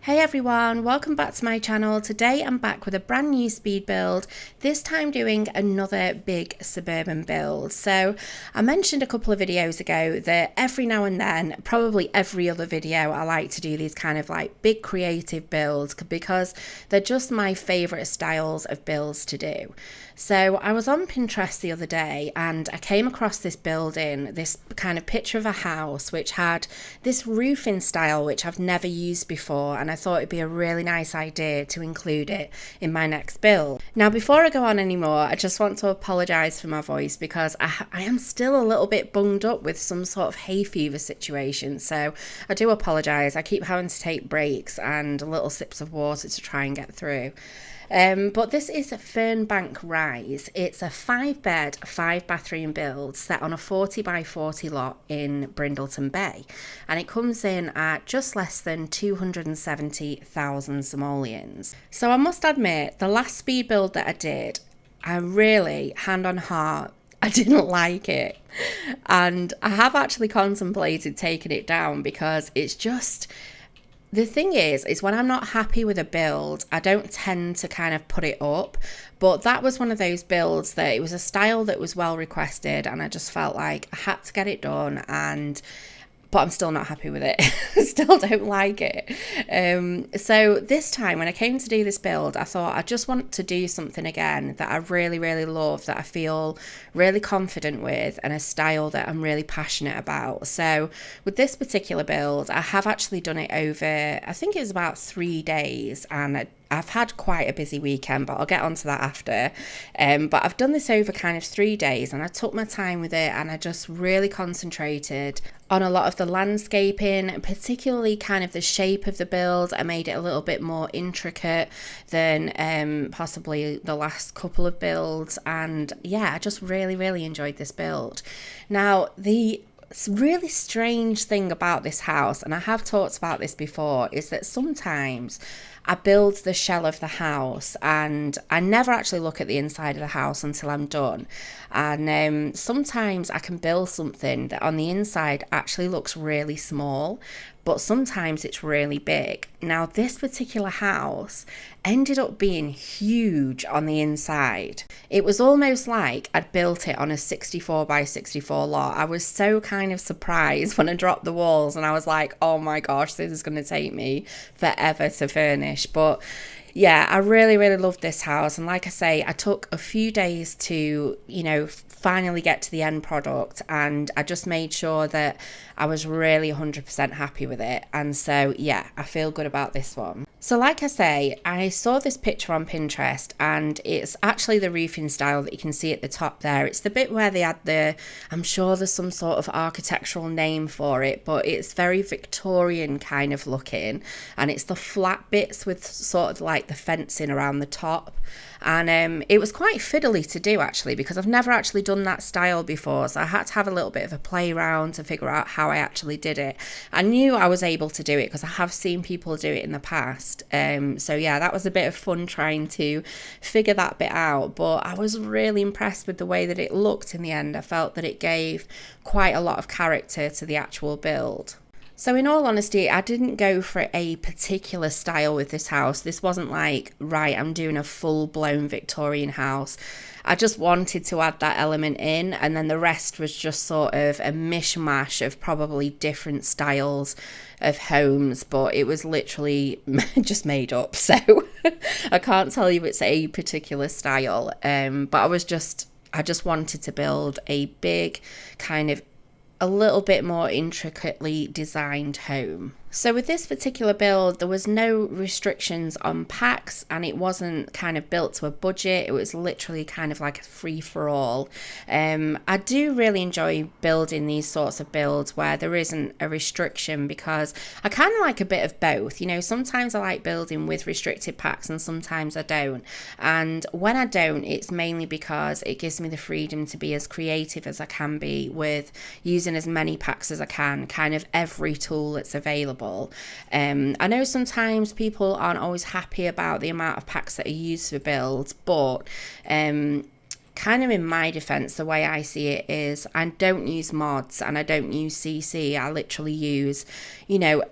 Hey everyone, welcome back to my channel. Today I'm back with a brand new speed build, this time doing another big suburban build. So I mentioned a couple of videos ago that every now and then, probably every other video, I like to do these kind of like big creative builds because they're just my favourite styles of builds to do. So I was on Pinterest the other day and I came across this building, this kind of picture of a house which had this roofing style which I've never used before, and I thought it'd be a really nice idea to include it in my next build. Now before I go on anymore, I just want to apologise for my voice because I am still a little bit bunged up with some sort of hay fever situation, so I do apologise. I keep having to take breaks and little sips of water to try and get through. But this is a Fernbank Rise. It's a 5-bed, 5-bathroom build set on a 40 by 40 lot in Brindleton Bay, and it comes in at just less than 270,000 simoleons. So I must admit, the last speed build that I did, I really, hand on heart, I didn't like it, and I have actually contemplated taking it down because it's just... The thing is when I'm not happy with a build, I don't tend to kind of put it up. But that was one of those builds that it was a style that was well requested, and I just felt like I had to get it done, but I'm still not happy with it. Still don't like it. So this time when I came to do this build, I thought I just want to do something again that I really, really love, that I feel really confident with, and a style that I'm really passionate about. So with this particular build, I have actually done it over, I think it was about 3 days, and I've had quite a busy weekend, but I'll get onto that after. But I've done this over kind of 3 days, and I took my time with it, and I just really concentrated on a lot of the landscaping, particularly kind of the shape of the build. I made it a little bit more intricate than possibly the last couple of builds, and yeah, I just really enjoyed this build. Now, the really strange thing about this house, and I have talked about this before, is that sometimes I build the shell of the house and I never actually look at the inside of the house until I'm done. And sometimes I can build something that on the inside actually looks really small, but sometimes it's really big. Now, this particular house ended up being huge on the inside. It was almost like I'd built it on a 64 by 64 lot. I was so kind of surprised when I dropped the walls, and I was like, oh my gosh, this is going to take me forever to furnish. But yeah, I really loved this house, and like I say, I took a few days to, finally get to the end product, and I just made sure that I was really 100% happy with it. And so yeah, I feel good about this one. So like I say, I saw this picture on Pinterest, and it's actually the roofing style that you can see at the top there. It's the bit where they had I'm sure there's some sort of architectural name for it, but it's very Victorian kind of looking, and it's the flat bits with sort of like the fencing around the top. And it was quite fiddly to do actually, because I've never actually done that style before, so I had to have a little bit of a play around to figure out how I actually did it. I knew I was able to do it because I have seen people do it in the past, so yeah, that was a bit of fun trying to figure that bit out, but I was really impressed with the way that it looked in the end. I felt that it gave quite a lot of character to the actual build. So in all honesty, I didn't go for a particular style with this house. This wasn't like, right, I'm doing a full-blown Victorian house. I just wanted to add that element in, and then the rest was just sort of a mishmash of probably different styles of homes, but it was literally just made up. So I can't tell you it's a particular style, but I just wanted to build a big kind of a little bit more intricately designed home. So with this particular build, there was no restrictions on packs, and it wasn't kind of built to a budget. It was literally kind of like a free-for-all. I do really enjoy building these sorts of builds where there isn't a restriction, because I kind of like a bit of both. Sometimes I like building with restricted packs and sometimes I don't. And when I don't, it's mainly because it gives me the freedom to be as creative as I can be with using as many packs as I can, kind of every tool that's available. I know sometimes people aren't always happy about the amount of packs that are used for builds, but kind of in my defense, the way I see it is I don't use mods and I don't use CC. I literally use,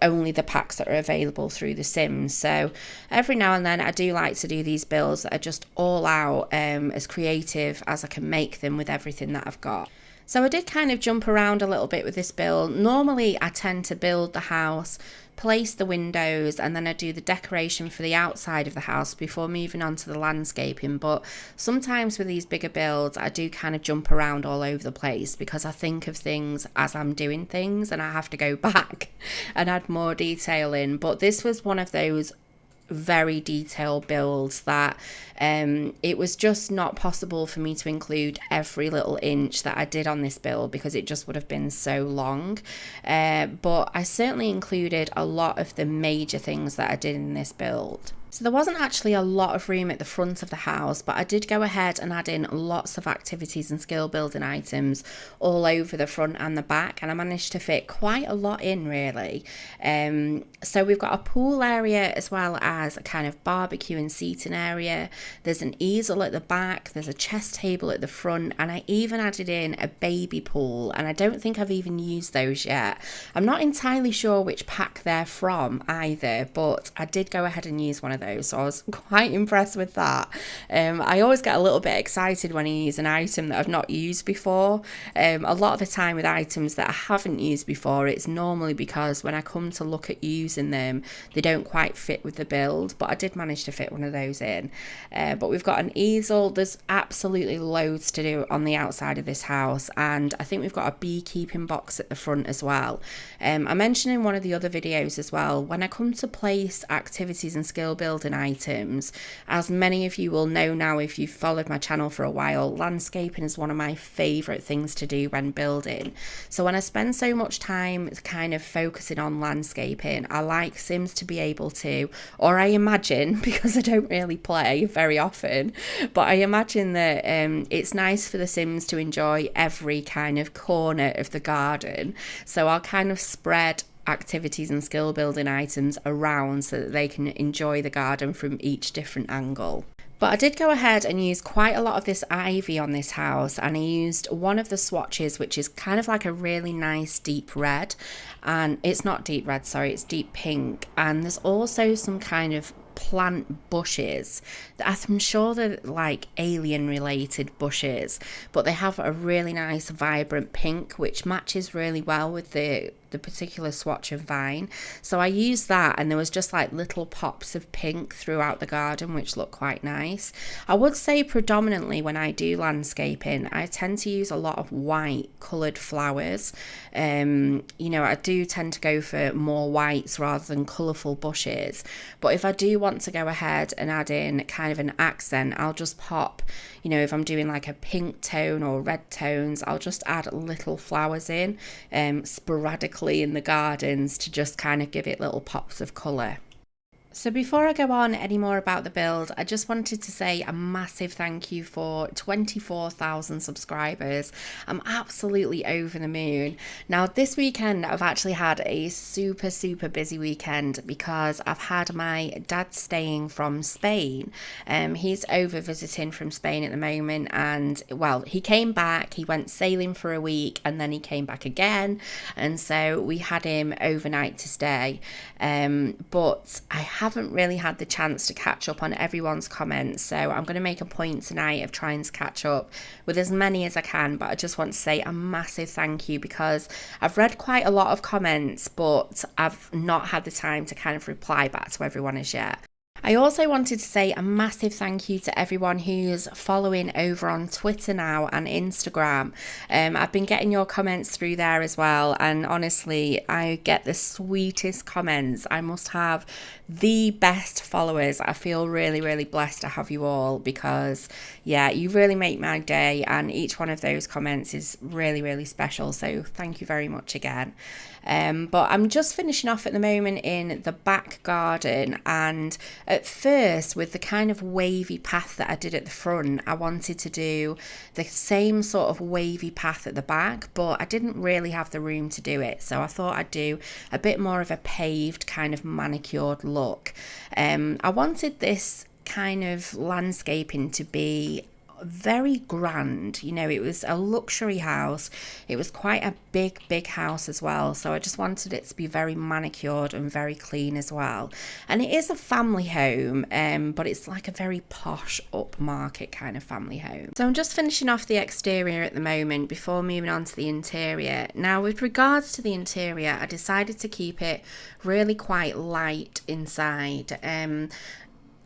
only the packs that are available through The Sims. So every now and then I do like to do these builds that are just all out, as creative as I can make them with everything that I've got. So I did kind of jump around a little bit with this build. Normally I tend to build the house, place the windows, and then I do the decoration for the outside of the house before moving on to the landscaping. But sometimes with these bigger builds I do kind of jump around all over the place because I think of things as I'm doing things and I have to go back and add more detail in. But this was one of those very detailed builds that it was just not possible for me to include every little inch that I did on this build because it just would have been so long, but I certainly included a lot of the major things that I did in this build. So there wasn't actually a lot of room at the front of the house, but I did go ahead and add in lots of activities and skill building items all over the front and the back, and I managed to fit quite a lot in, really. So we've got a pool area as well as a kind of barbecue and seating area. There's an easel at the back, there's a chest table at the front, and I even added in a baby pool, and I don't think I've even used those yet. I'm not entirely sure which pack they're from either, but I did go ahead and use one of those. So I was quite impressed with that. I always get a little bit excited when I use an item that I've not used before. A lot of the time with items that I haven't used before, it's normally because when I come to look at using them, they don't quite fit with the build, but I did manage to fit one of those in. But we've got an easel. There's absolutely loads to do on the outside of this house, and I think we've got a beekeeping box at the front as well. I mentioned in one of the other videos as well, when I come to place activities and skill building items, as many of you will know now if you've followed my channel for a while, landscaping is one of my favourite things to do when building. So when I spend so much time kind of focusing on landscaping, I like Sims to be able to, or I imagine, because I don't really play very often, but I imagine that it's nice for the Sims to enjoy every kind of corner of the garden. So I'll kind of spread activities and skill building items around so that they can enjoy the garden from each different angle. But I did go ahead and use quite a lot of this ivy on this house, and I used one of the swatches, which is kind of like a really nice deep red, and it's not deep red, sorry, it's deep pink, and there's also some kind of plant bushes that I'm sure they're like alien related bushes, but they have a really nice vibrant pink which matches really well with the particular swatch of vine. So I used that, and there was just like little pops of pink throughout the garden which look quite nice. I would say predominantly when I do landscaping I tend to use a lot of white coloured flowers. I do tend to go for more whites rather than colourful bushes, but if I do want to go ahead and add in kind of an accent, I'll just pop, if I'm doing like a pink tone or red tones, I'll just add little flowers in sporadically in the gardens to just kind of give it little pops of colour. So before I go on any more about the build, I just wanted to say a massive thank you for 24,000 subscribers. I'm absolutely over the moon. Now this weekend I've actually had a super busy weekend because I've had my dad staying from Spain. He's over visiting from Spain at the moment, and well, he came back, he went sailing for a week, and then he came back again, and so we had him overnight to stay. But I haven't really had the chance to catch up on everyone's comments, so I'm going to make a point tonight of trying to catch up with as many as I can. But I just want to say a massive thank you because I've read quite a lot of comments, but I've not had the time to kind of reply back to everyone as yet. I also wanted to say a massive thank you to everyone who's following over on Twitter now and Instagram. I've been getting your comments through there as well, and honestly, I get the sweetest comments. I must have the best followers. I feel really blessed to have you all because, yeah, you really make my day, and each one of those comments is really special. So thank you very much again. But I'm just finishing off at the moment in the back garden, and at first with the kind of wavy path that I did at the front, I wanted to do the same sort of wavy path at the back, but I didn't really have the room to do it, so I thought I'd do a bit more of a paved kind of manicured look. I wanted this kind of landscaping to be very grand. You know, it was a luxury house. It was quite a big house as well. So I just wanted it to be very manicured and very clean as well. And it is a family home, but it's like a very posh upmarket kind of family home. So I'm just finishing off the exterior at the moment before moving on to the interior. Now, with regards to the interior, I decided to keep it really quite light inside.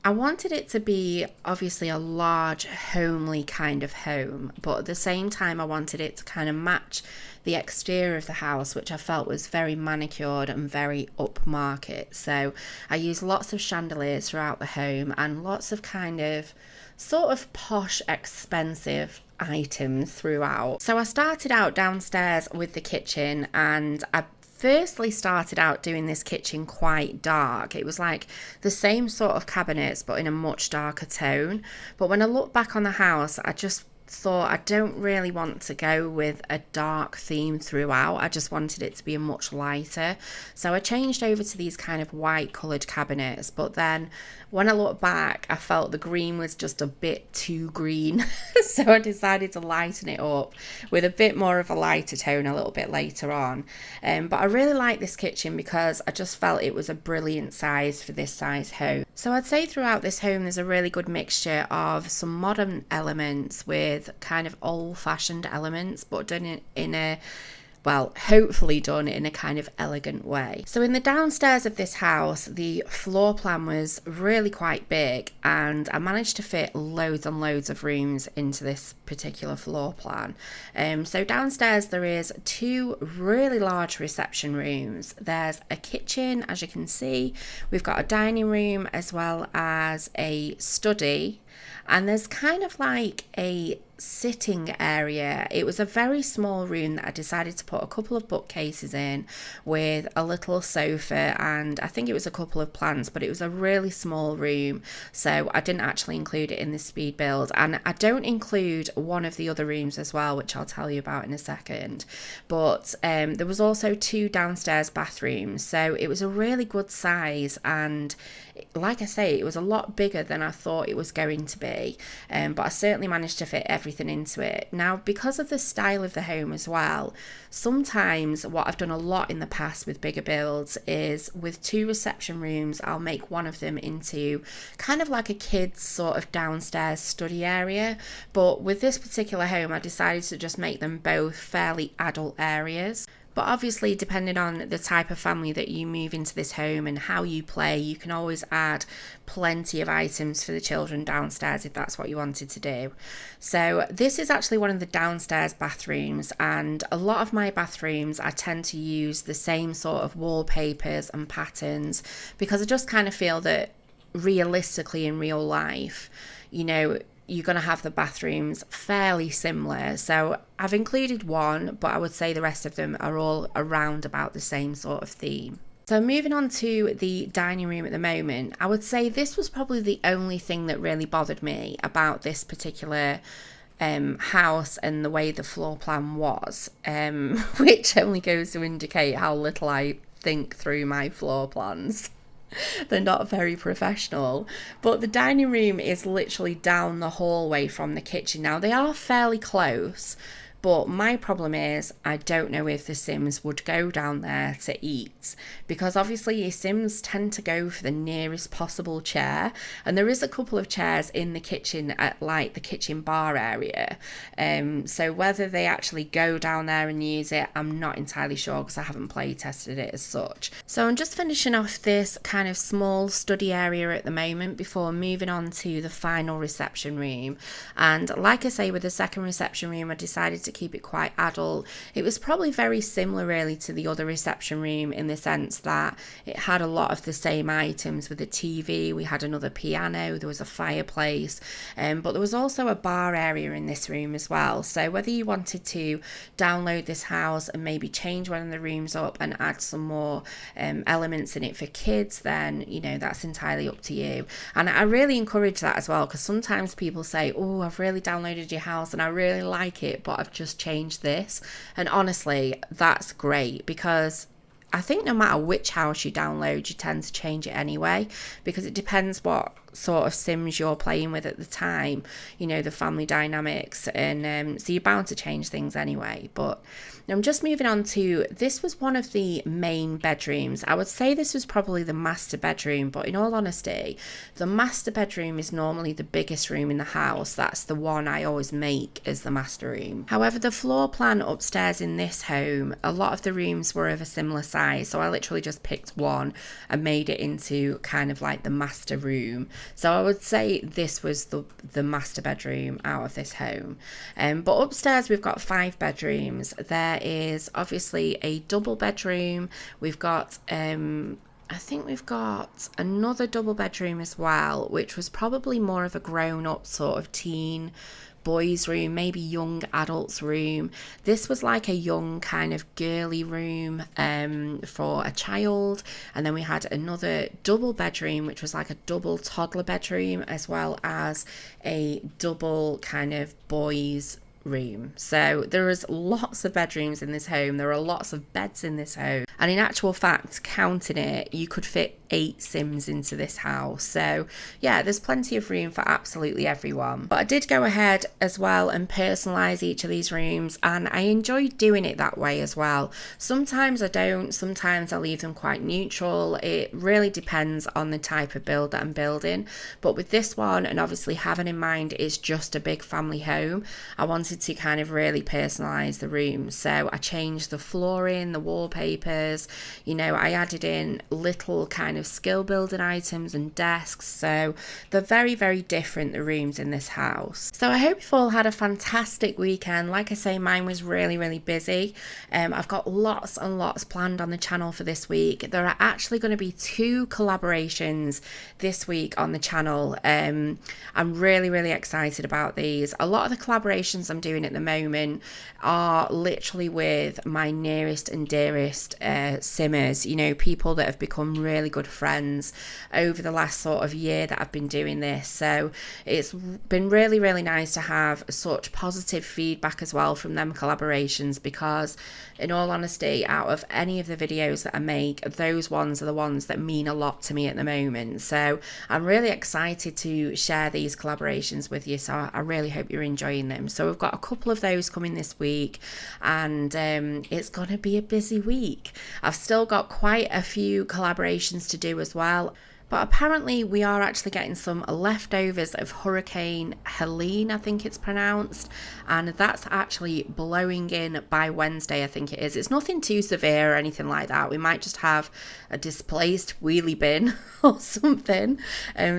I wanted it to be obviously a large, homely kind of home, but at the same time I wanted it to kind of match the exterior of the house, which I felt was very manicured and very upmarket. So I used lots of chandeliers throughout the home and lots of kind of sort of posh, expensive items throughout. So I started out downstairs with the kitchen, and I firstly started out doing this kitchen quite dark. It was like the same sort of cabinets but in a much darker tone. But when I look back on the house, I just thought I don't really want to go with a dark theme throughout. I just wanted it to be a much lighter. So I changed over to these kind of white coloured cabinets, but then when I look back, I felt the green was just a bit too green. So I decided to lighten it up with a bit more of a lighter tone a little bit later on. But I really like this kitchen because I just felt it was a brilliant size for this size home. So I'd say throughout this home there's a really good mixture of some modern elements with kind of old-fashioned elements, but done in a, well, hopefully done in a kind of elegant way. So in the downstairs of this house, the floor plan was really quite big, and I managed to fit loads and loads of rooms into this particular floor plan. So downstairs there is 2 really large reception rooms. There's a kitchen, as you can see. We've got a dining room as well as a study, and there's kind of like a sitting area. It was a very small room that I decided to put a couple of bookcases in with a little sofa, and I think it was a couple of plants, but it was a really small room, so I didn't actually include it in the speed build. And I don't include one of the other rooms as well, which I'll tell you about in a second. But there was also 2 downstairs bathrooms, so it was a really good size, and like I say, it was a lot bigger than I thought it was going to be, but I certainly managed to fit everything into it. Now, because of the style of the home as well, sometimes what I've done a lot in the past with bigger builds is with 2 reception rooms, I'll make one of them into kind of like a kid's sort of downstairs study area. But with this particular home, I decided to just make them both fairly adult areas. But obviously, depending on the type of family that you move into this home and how you play, you can always add plenty of items for the children downstairs if that's what you wanted to do. So this is actually one of the downstairs bathrooms, and a lot of my bathrooms I tend to use the same sort of wallpapers and patterns because I just kind of feel that realistically in real life, you know, you're going to have the bathrooms fairly similar. So I've included one, but I would say the rest of them are all around about the same sort of theme. So moving on to the dining room at the moment, I would say this was probably the only thing that really bothered me about this particular house and the way the floor plan was, which only goes to indicate how little I think through my floor plans. They're not very professional. But the dining room is literally down the hallway from the kitchen. Now, they are fairly close, but my problem is I don't know if the Sims would go down there to eat, because obviously your Sims tend to go for the nearest possible chair, and there is a couple of chairs in the kitchen at like the kitchen bar area. So whether they actually go down there and use it, I'm not entirely sure because I haven't play tested it as such. So I'm just finishing off this kind of small study area at the moment before moving on to the final reception room. And like I say, with the second reception room, I decided to keep it quite adult. It was probably very similar really to the other reception room in the sense that it had a lot of the same items with a TV, we had another piano, there was a fireplace, but there was also a bar area in this room as well. So whether you wanted to download this house and maybe change one of the rooms up and add some more elements in it for kids, then you know, that's entirely up to you. And I really encourage that as well, because sometimes people say, oh, I've really downloaded your house and I really like it, but I've just changed this. And honestly, that's great, because I think no matter which house you download, you tend to change it anyway, because it depends what sort of sims you're playing with at the time, you know, the family dynamics, and so you're bound to change things anyway. But I'm just moving on to, this was one of the main bedrooms. I would say this was probably the master bedroom, but in all honesty, the master bedroom is normally the biggest room in the house. That's the one I always make as the master room. However, the floor plan upstairs in this home, a lot of the rooms were of a similar size, so I literally just picked one and made it into kind of like the master room. So I would say this was the master bedroom out of this home. But upstairs we've got 5 bedrooms. There is obviously a double bedroom. We've got I think we've got another double bedroom as well, which was probably more of a grown-up sort of teen boys room, maybe young adults room. This was like a young kind of girly room for a child. And then we had another double bedroom, which was like a double toddler bedroom, as well as a double kind of boys room. So there was lots of bedrooms in this home. There are lots of beds in this home, and in actual fact, counting it, you could fit 8 sims into this house. So yeah, there's plenty of room for absolutely everyone. But I did go ahead as well and personalize each of these rooms, and I enjoyed doing it that way as well. Sometimes I don't, sometimes I leave them quite neutral. It really depends on the type of build that I'm building. But with this one, and obviously having in mind it's just a big family home, I wanted to kind of really personalize the rooms. So I changed the flooring, the wallpapers, you know, I added in little kind of skill building items and desks. So they're very, very different, the rooms in this house. So I hope you've all had a fantastic weekend. Like I say, mine was really, really busy. I've got lots and lots planned on the channel for this week. There are actually going to be 2 collaborations this week on the channel. I'm really, really excited about these. A lot of the collaborations I'm doing at the moment are literally with my nearest and dearest simmers, you know, people that have become really good friends over the last sort of year that I've been doing this. So it's been really, really nice to have such positive feedback as well from them collaborations, because in all honesty, out of any of the videos that I make, those ones are the ones that mean a lot to me at the moment. So I'm really excited to share these collaborations with you, so I really hope you're enjoying them. So we've got a couple of those coming this week, and it's going to be a busy week. I've still got quite a few collaborations to do as well. But apparently we are actually getting some leftovers of Hurricane Helene, I think it's pronounced, and that's actually blowing in by Wednesday, I think it is. It's nothing too severe or anything like that. We might just have a displaced wheelie bin or something.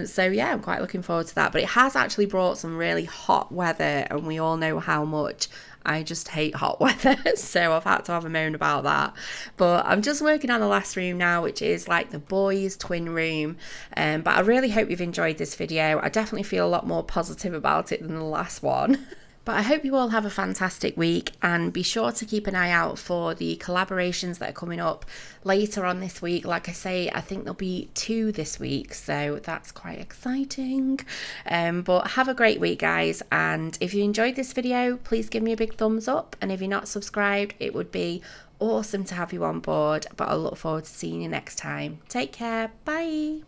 So yeah, I'm quite looking forward to that. But it has actually brought some really hot weather, and we all know how much I just hate hot weather, so I've had to have a moan about that. But I'm just working on the last room now, which is like the boys' twin room. But I really hope you've enjoyed this video. I definitely feel a lot more positive about it than the last one. But I hope you all have a fantastic week, and be sure to keep an eye out for the collaborations that are coming up later on this week. Like I say, I think there'll be 2 this week, so that's quite exciting. But have a great week, guys, and if you enjoyed this video, please give me a big thumbs up, and if you're not subscribed, it would be awesome to have you on board. But I look forward to seeing you next time. Take care, bye.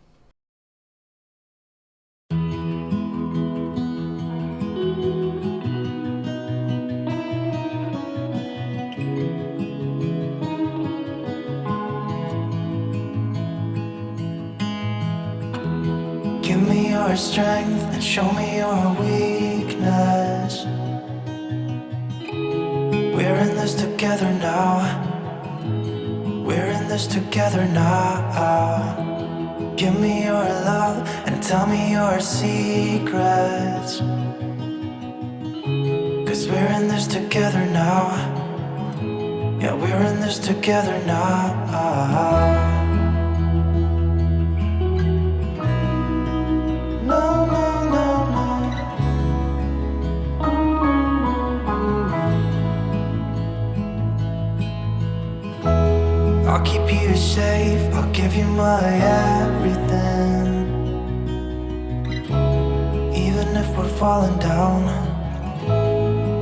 Give me your strength and show me your weakness. We're in this together now. We're in this together now. Give me your love and tell me your secrets. 'Cause we're in this together now. Yeah, we're in this together now. I'll keep you safe, I'll give you my everything. Even if we're falling down,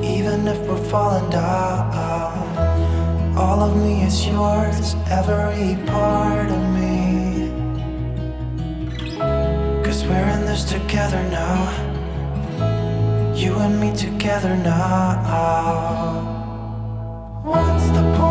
even if we're falling down, all of of me is yours, every part of me. 'Cause we're in this together now, you and me together now. What's the point?